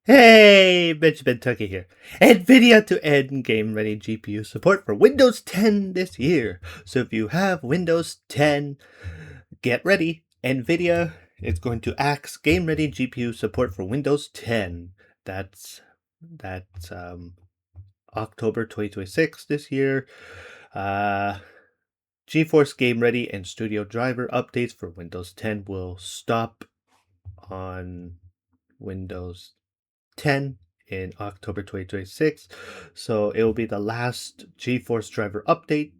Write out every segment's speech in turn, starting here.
Hey, Benjamin Tucky here. Nvidia to end game-ready GPU support for Windows 10 this year. So if you have Windows 10, get ready. Nvidia is going to axe game-ready GPU support for Windows 10. That's October 2026 this year. GeForce Game Ready and Studio Driver updates for Windows 10 will stop on Windows 10 in October 2026. So it will be the last GeForce driver update.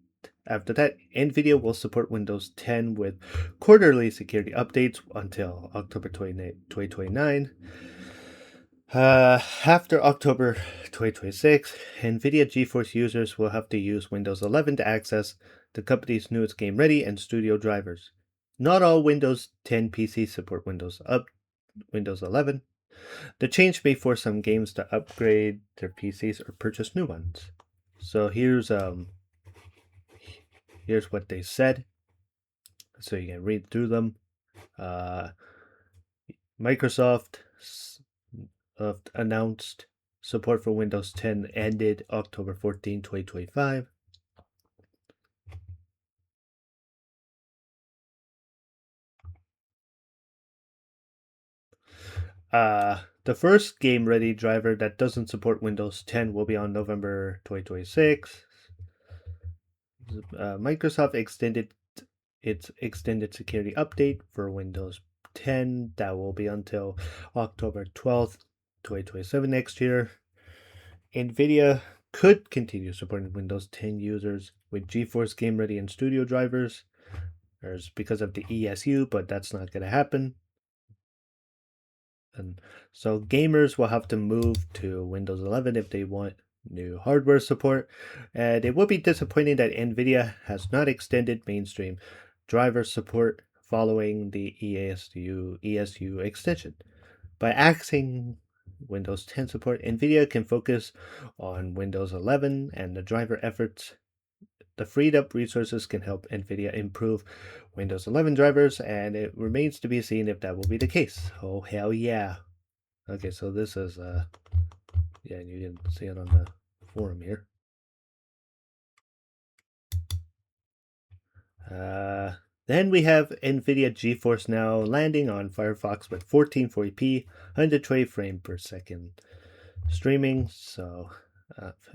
After that, Nvidia will support Windows 10 with quarterly security updates until October 2029. After October 2026, Nvidia GeForce users will have to use Windows 11 to access the company's newest Game Ready and Studio drivers. Not all Windows 10 PCs support Windows 11. The change may force some games to upgrade their PCs or purchase new ones. So here's what they said, so you can read through them. Microsoft announced support for Windows 10 ended October 14, 2025. The first game ready driver that doesn't support Windows 10 will be on November 2026. Microsoft extended its extended security update for Windows 10 that will be until October 12th, 2027 next year. Nvidia could continue supporting Windows 10 users with GeForce Game Ready and Studio drivers. There's because of the ESU, but that's not going to happen. And so gamers will have to move to Windows 11 if they want new hardware support. And it will be disappointing that Nvidia has not extended mainstream driver support following the ESU extension. By axing Windows 10 support, Nvidia can focus on Windows 11 and the driver efforts. The freed up resources can help Nvidia improve Windows 11 drivers, and it remains to be seen if that will be the case. Oh, hell yeah. Okay, so this is, yeah, you can see it on the forum here. Then we have Nvidia GeForce Now landing on Firefox with 1440p, 120 frame per second streaming. So,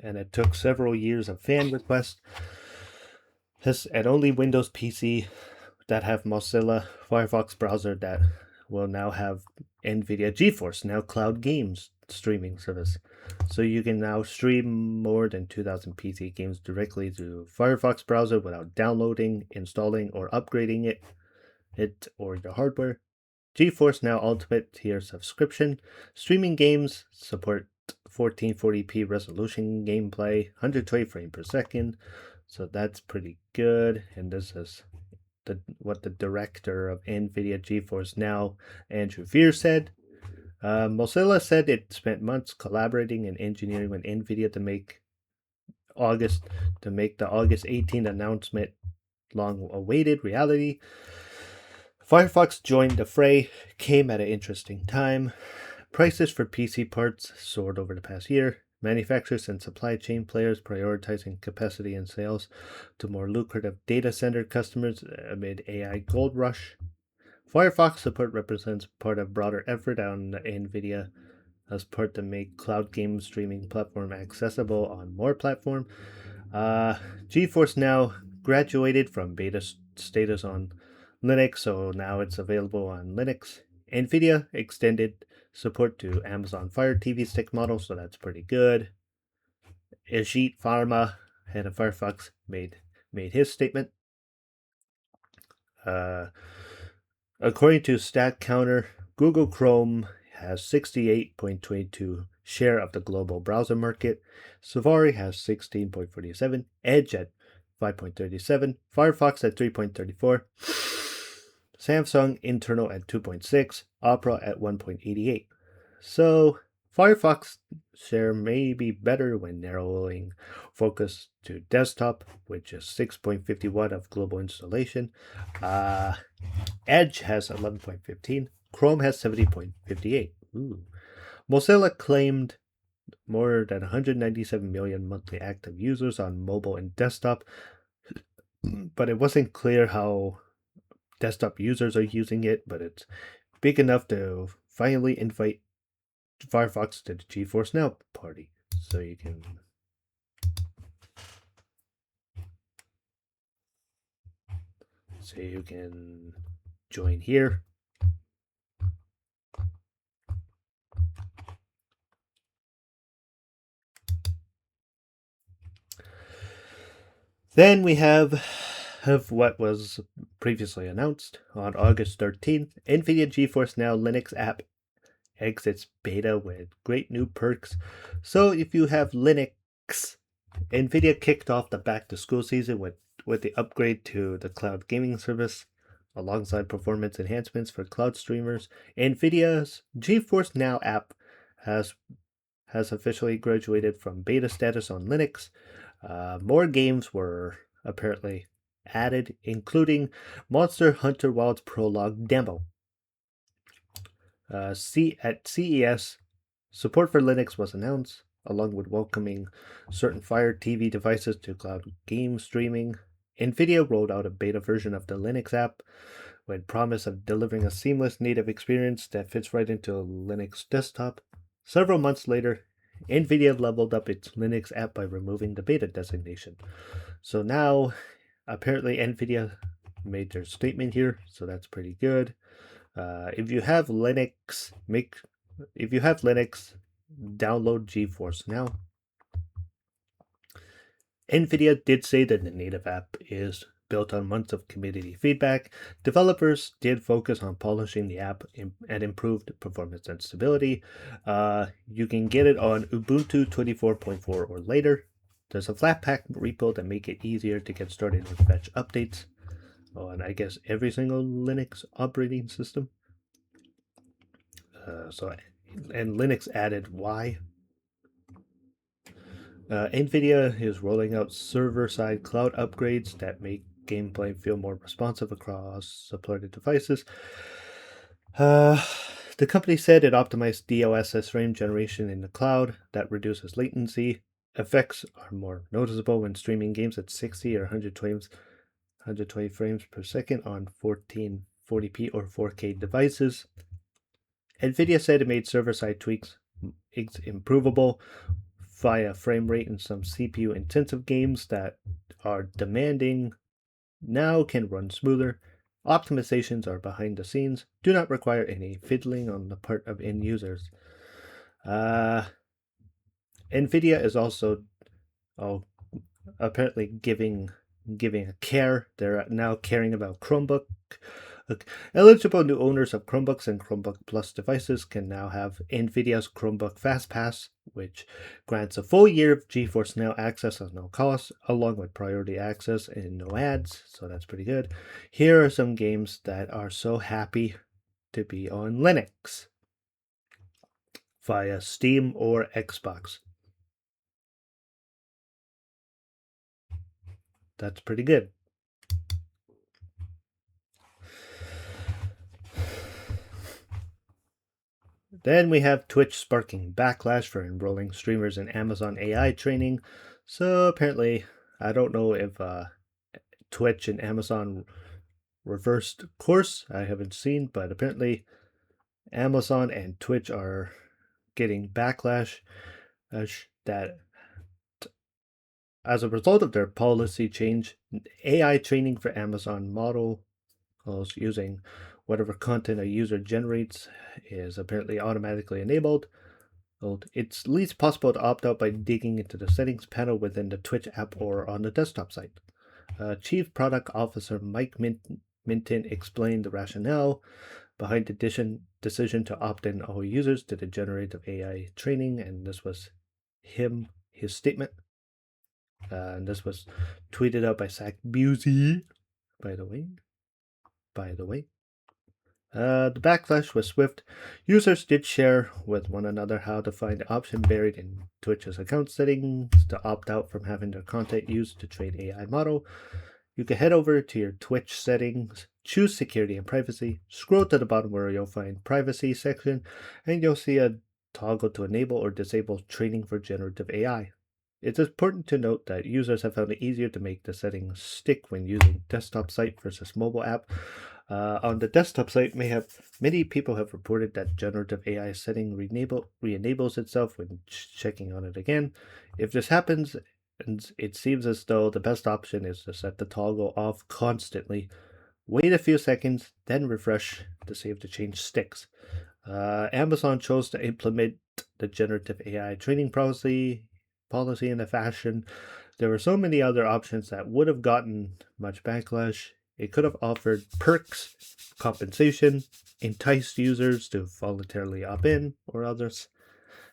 and it took several years of fan requests. This and only Windows PC that have Mozilla Firefox browser that will now have Nvidia GeForce Now Cloud Games streaming service. So you can now stream more than 2,000 PC games directly to Firefox browser without downloading, installing, or upgrading it or your hardware. GeForce Now Ultimate tier subscription. Streaming games support 1440p resolution gameplay, 120 frames per second. So that's pretty good. And this is what the director of Nvidia GeForce Now, Andrew Veer, said. Mozilla said it spent months collaborating and engineering with Nvidia to make the August 18th announcement long-awaited reality. Firefox joined the fray, came at an interesting time. Prices for PC parts soared over the past year. Manufacturers and supply chain players prioritizing capacity and sales to more lucrative data center customers amid AI gold rush. Firefox support represents part of a broader effort on Nvidia as part to make cloud game streaming platform accessible on more platform. GeForce Now graduated from beta status on Linux, so now it's available on Linux. Nvidia extended support to Amazon Fire TV Stick model, so that's pretty good. Ajit Pharma, head of Firefox, made his statement. According to StatCounter, Google Chrome has 68.22 share of the global browser market. Safari has 16.47, Edge at 5.37, Firefox at 3.34, Samsung internal at 2.6, Opera at 1.88. So Firefox share may be better when narrowing focus to desktop, which is 6.51 of global installation. Edge has 11.15. Chrome has 70.58. Ooh. Mozilla claimed more than 197 million monthly active users on mobile and desktop, but it wasn't clear how desktop users are using it, but it's big enough to finally invite Firefox to the GeForce Now party. So you can join here. Then we have what was previously announced on August 13th. Nvidia GeForce Now Linux app exits beta with great new perks. So if you have Linux, Nvidia kicked off the back to school season with the upgrade to the cloud gaming service alongside performance enhancements for cloud streamers. Nvidia's GeForce Now app has officially graduated from beta status on Linux. More games were apparently added, including Monster Hunter Wilds Prologue demo. At CES, support for Linux was announced, along with welcoming certain Fire TV devices to cloud game streaming. Nvidia rolled out a beta version of the Linux app with promise of delivering a seamless native experience that fits right into a Linux desktop. Several months later, Nvidia leveled up its Linux app by removing the beta designation. So now, apparently, Nvidia made their statement here, so that's pretty good. If you have Linux, download GeForce Now. Nvidia did say that the native app is built on months of community feedback. Developers did focus on polishing the app and improved performance and stability. You can get it on Ubuntu 24.4 or later. There's a Flatpak repo that make it easier to get started and fetch updates on, I guess, every single Linux operating system. And Linux added Y. Nvidia is rolling out server-side cloud upgrades that make gameplay feel more responsive across supported devices. The company said it optimized DLSS frame generation in the cloud that reduces latency. Effects are more noticeable when streaming games at 60 or 120 frames per second on 1440p or 4K devices. Nvidia said it made server-side tweaks improvable via frame rate in some CPU intensive games that are demanding now can run smoother. Optimizations are behind the scenes, do not require any fiddling on the part of end users. Nvidia is also apparently giving a care. They're now caring about Chromebook. Eligible new owners of Chromebooks and Chromebook Plus devices can now have Nvidia's Chromebook FastPass, which grants a full year of GeForce Now access at no cost, along with priority access and no ads, so that's pretty good. Here are some games that are so happy to be on Linux via Steam or Xbox. That's pretty good. Then we have Twitch sparking backlash for enrolling streamers in Amazon AI training. So apparently, I don't know if Twitch and Amazon reversed course. I haven't seen, but apparently Amazon and Twitch are getting backlash that as a result of their policy change, AI training for Amazon models using whatever content a user generates is apparently automatically enabled. It's least possible to opt out by digging into the settings panel within the Twitch app or on the desktop site. Chief Product Officer Mike Minton explained the rationale behind the decision to opt in all users to the generative AI training, and this was his statement. And this was tweeted out by Zach Busey, by the way. The backlash was swift. Users did share with one another how to find the option buried in Twitch's account settings to opt out from having their content used to train AI model. You can head over to your Twitch settings, choose security and privacy, scroll to the bottom where you'll find privacy section, and you'll see a toggle to enable or disable training for generative AI. It's important to note that users have found it easier to make the settings stick when using desktop site versus mobile app. On the desktop site, many people have reported that generative AI setting re-enables itself when checking on it again. If this happens, and it seems as though the best option is to set the toggle off constantly. Wait a few seconds, then refresh to see if the change sticks. Amazon chose to implement the generative AI training policy in a fashion. There were so many other options that would have gotten much backlash. It could have offered perks, compensation, enticed users to voluntarily opt in, or others.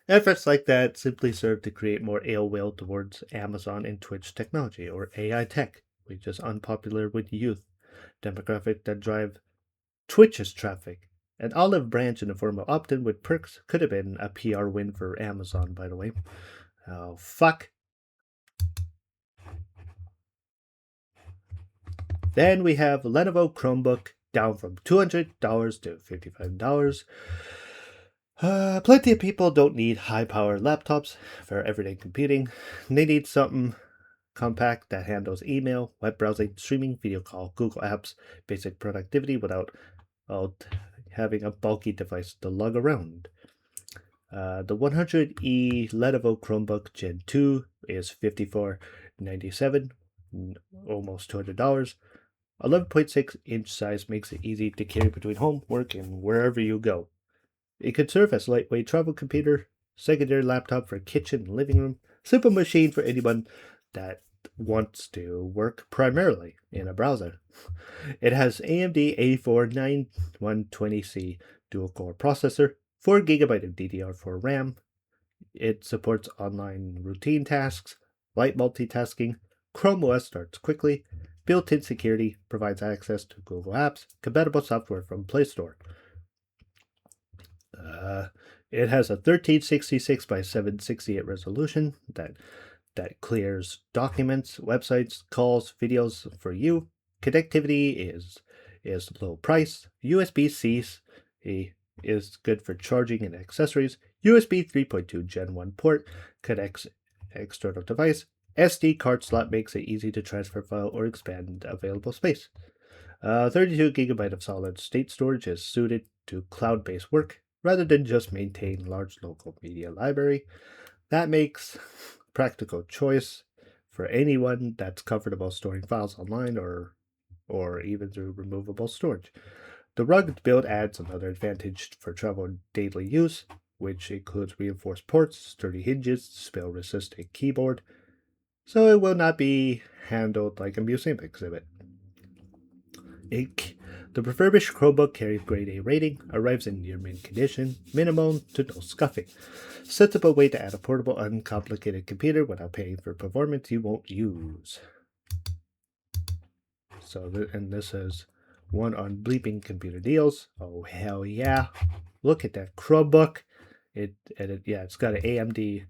Efforts like that simply serve to create more ill will towards Amazon and Twitch technology, or AI tech, which is unpopular with youth, demographic that drive Twitch's traffic. An olive branch in the form of opt in with perks could have been a PR win for Amazon, by the way. Oh, fuck. Then we have Lenovo Chromebook down from $200 to $55. Plenty of people don't need high power laptops for everyday computing. They need something compact that handles email, web browsing, streaming, video call, Google Apps, basic productivity without having a bulky device to lug around. The 100E Lenovo Chromebook Gen 2 is $54.97, almost $200. 11.6-inch size makes it easy to carry between home, work, and wherever you go. It could serve as a lightweight travel computer, secondary laptop for kitchen and living room, simple machine for anyone that wants to work primarily in a browser. It has AMD A4 9120C dual-core processor, 4GB of DDR4 RAM. It supports online routine tasks, light multitasking. Chrome OS starts quickly. Built-in security provides access to Google Apps, compatible software from Play Store. It has a 1366 by 768 resolution that clears documents, websites, calls, videos for you. Connectivity is low price. USB-C is good for charging and accessories. USB 3.2 Gen 1 port connects external device. SD card slot makes it easy to transfer file or expand available space. 32 gigabyte of solid state storage is suited to cloud-based work rather than just maintain large local media library. That makes practical choice for anyone that's comfortable storing files online or even through removable storage. The rugged build adds another advantage for travel and daily use, which includes reinforced ports, sturdy hinges, spill-resistant keyboard, so it will not be handled like a museum exhibit. The refurbished Chromebook carries grade A rating, arrives in near mint condition, minimal to no scuffing. Sensible way to add a portable, uncomplicated computer without paying for performance you won't use. And this is one on Bleeping Computer Deals. Oh, hell yeah. Look at that Chromebook. It's got an AMD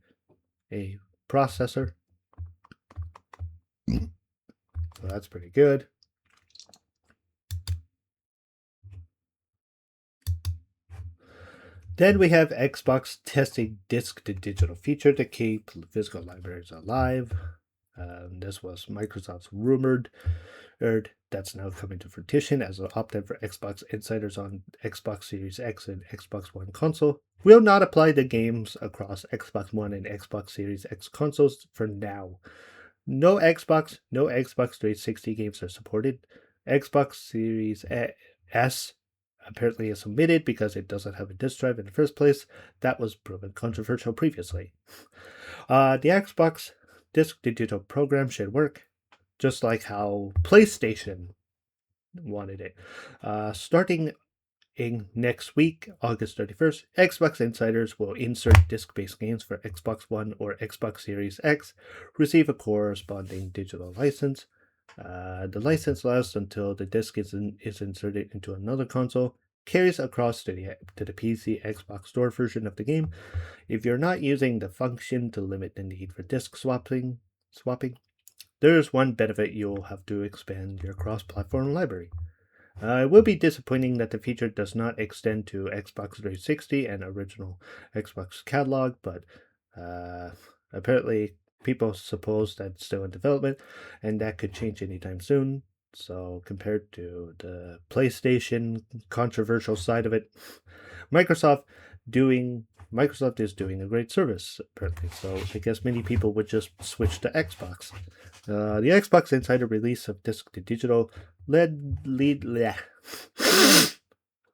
processor. So that's pretty good. Then we have Xbox testing disk to digital feature to keep physical libraries alive. This was Microsoft's rumored that's now coming to fruition as an opt-in for Xbox insiders on Xbox Series X and Xbox One console. Will not apply to games across Xbox One and Xbox Series X consoles for now. No Xbox 360 games are supported. Xbox Series S apparently is omitted because it doesn't have a disk drive in the first place. That was proven controversial previously. The Xbox Disk Digital program should work just like how PlayStation wanted it. Starting in next week, August 31st, Xbox insiders will insert disc-based games for Xbox One or Xbox Series X, receive a corresponding digital license. The license lasts until the disc is inserted into another console, carries across to the PC Xbox Store version of the game. If you're not using the function to limit the need for disc swapping, there's one benefit: you'll have to expand your cross-platform library. It will be disappointing that the feature does not extend to Xbox 360 and original Xbox catalog, but uh, apparently people suppose that's still in development and that could change anytime soon. So, compared to the PlayStation controversial side of it, Microsoft doing Microsoft is doing a great service apparently. So I guess many people would just switch to Xbox. The Xbox Insider release of disc to digital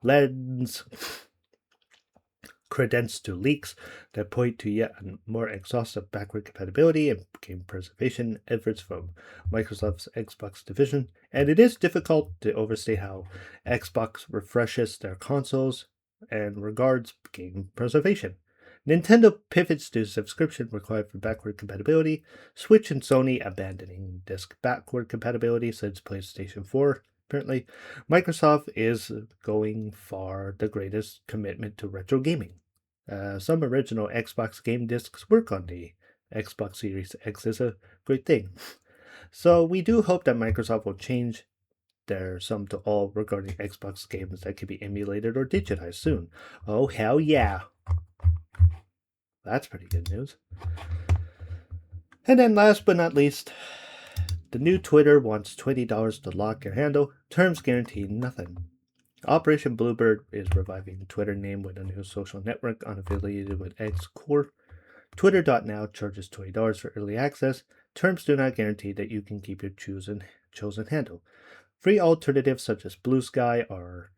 lends credence to leaks that point to yet more exhaustive backward compatibility and game preservation efforts from Microsoft's Xbox division, and it is difficult to overstate how Xbox refreshes their consoles and regards game preservation. Nintendo pivots to subscription required for backward compatibility, Switch and Sony abandoning disc backward compatibility since PlayStation 4. Apparently, Microsoft is going for the greatest commitment to retro gaming. Some original Xbox game discs work on the Xbox Series X is a great thing. So we do hope that Microsoft will change their sum to all regarding Xbox games that can be emulated or digitized soon. Oh, hell yeah. That's pretty good news. And then last but not least, the new Twitter wants $20 to lock your handle. Terms guarantee nothing. Operation Bluebird is reviving Twitter name with a new social network unaffiliated with X Core. Twitter.now charges $20 for early access. Terms do not guarantee that you can keep your chosen handle. Free alternatives such as Blue Sky are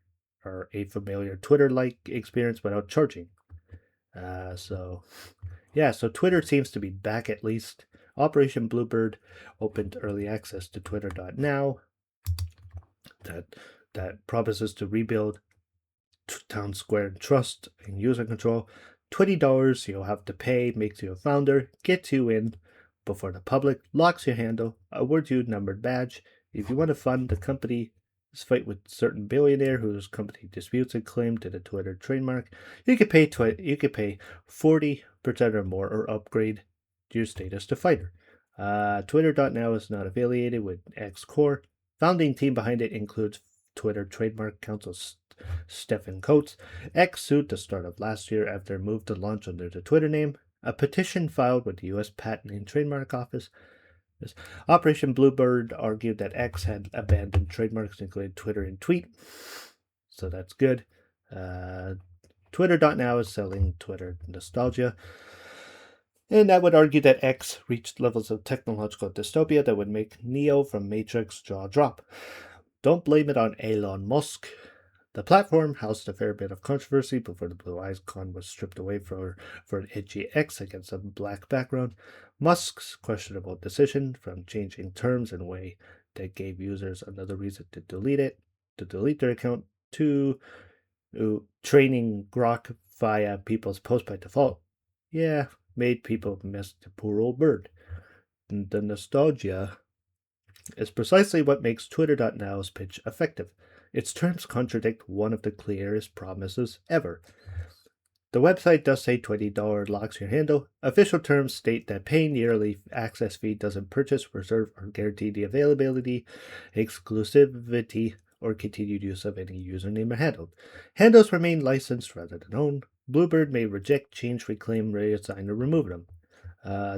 a familiar Twitter-like experience without charging. So Twitter seems to be back at least. Operation Bluebird opened early access to Twitter.now that promises to rebuild town square trust and user control. $20 you'll have to pay makes you a founder, gets you in before the public, locks your handle, awards you a numbered badge. If you want to fund the company's fight with certain billionaire whose company disputes a claim to the Twitter trademark, you could pay 40% or more or upgrade your status to fighter. Twitter.now is not affiliated with X Core. Founding team behind it includes Twitter Trademark Counsel Stephen Coates. X sued the start of last year after a move to launch under the Twitter name. A petition filed with the U.S. Patent and Trademark Office. Operation Bluebird argued that X had abandoned trademarks including Twitter and Tweet, so that's good. Twitter.now is selling Twitter nostalgia, and that would argue that X reached levels of technological dystopia that would make Neo from Matrix jaw drop. Don't blame it on Elon Musk. The platform housed a fair bit of controversy before the blue icon was stripped away for an edgy X against a black background. Musk's questionable decision, from changing terms in a way that gave users another reason to delete their account, to training Grok via people's post by default, made people miss the poor old bird. The nostalgia is precisely what makes Twitter.now's pitch effective. Its terms contradict one of the clearest promises ever. The website does say $20 locks your handle. Official terms state that paying yearly access fee doesn't purchase, reserve, or guarantee the availability, exclusivity, or continued use of any username or handle. Handles remain licensed rather than owned. Bluebird may reject, change, reclaim, reassign, or remove them.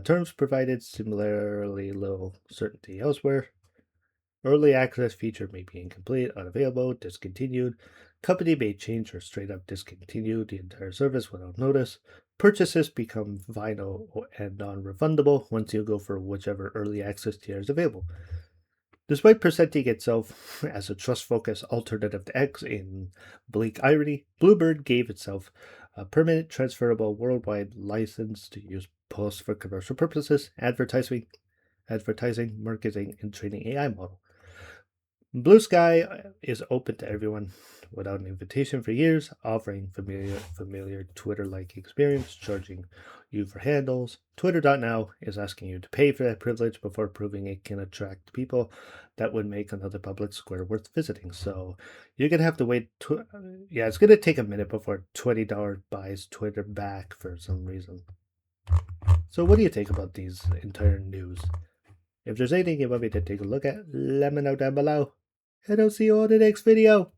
Terms provided similarly low certainty elsewhere. Early access feature may be incomplete, unavailable, discontinued. Company may change or straight up discontinue the entire service without notice. Purchases become final and non-refundable once you go for whichever early access tier is available. Despite presenting itself as a trust-focused alternative to X in bleak irony, Bluebird gave itself a permanent transferable worldwide license to use posts for commercial purposes, advertising, marketing, and training AI model. Blue Sky is open to everyone without an invitation for years, offering familiar Twitter-like experience, charging you for handles. Twitter.now is asking you to pay for that privilege before proving it can attract people that would make another public square worth visiting. So you're going to have to wait. It's going to take a minute before $20 buys Twitter back for some reason. So what do you think about these entire news? If there's anything you want me to take a look at, let me know down below. and I'll see you all in the next video.